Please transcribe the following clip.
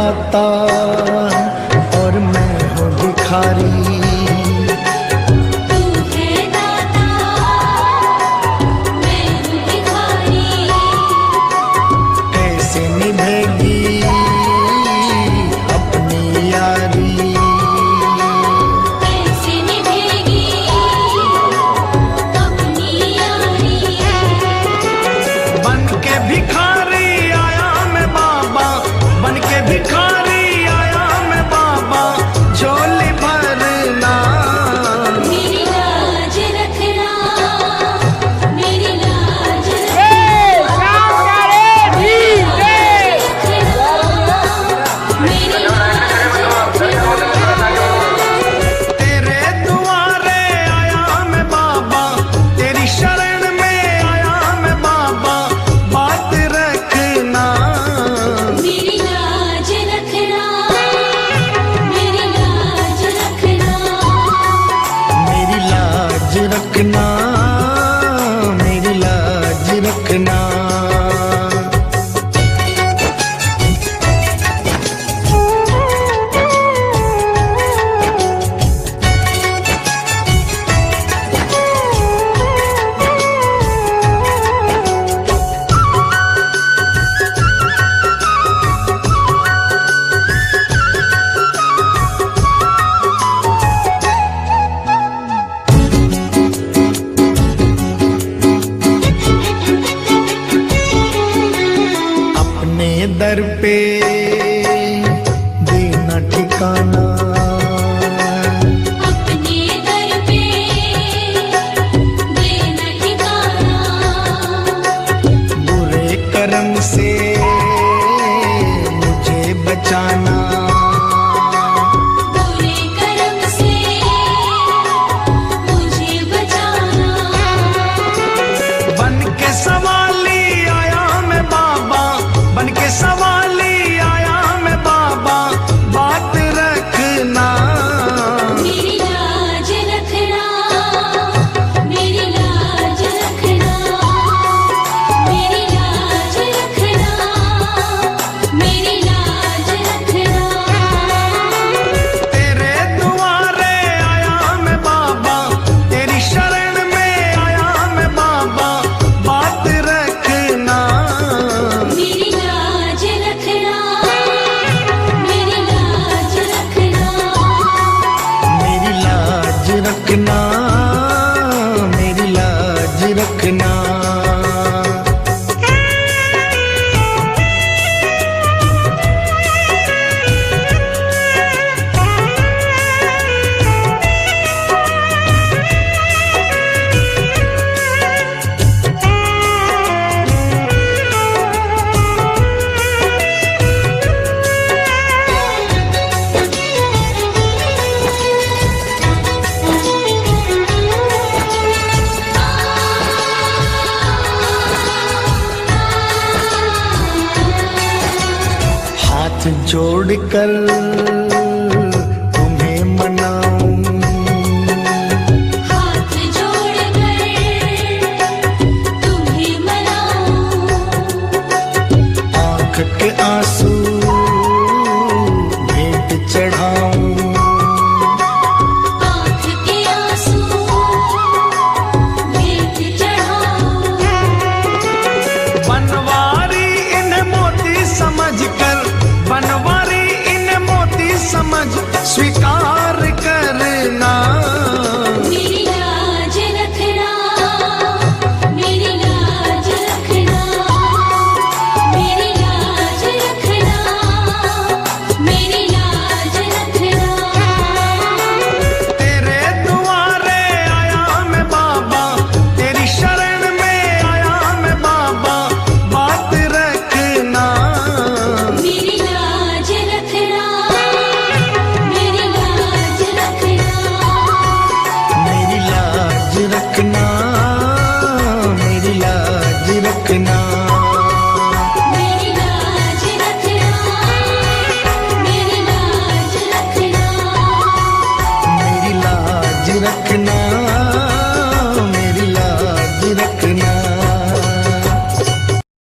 दाता और मैं हूँ भिखारी। रखना मेरी लाज रखना। दर पे देना ठिकाना, अपने दर पे देना ठिकाना। बुरे कर्म से मुझे बचाना, बुरे कर्म से मुझे बचाना। बन के सवाली आया मैं बाबा, बन के सवाली आया मैं बाबा, बात रखना मेरी लाज रखना, मेरी लाज रखना, मेरी लाज रखना, मेरी लाज रखना। तेरे दुआरे आया मैं बाबा, तेरी शरण में आया मैं बाबा, बात रखना मेरी लाज रखना, मेरी लाज रखना, मेरी लाज रखना, मेरी लाज रखना। हाथ जोड़कर तुम्हें मनाऊं, हाथ जोड़कर तुम्हें मनाऊं। आँख के आंसू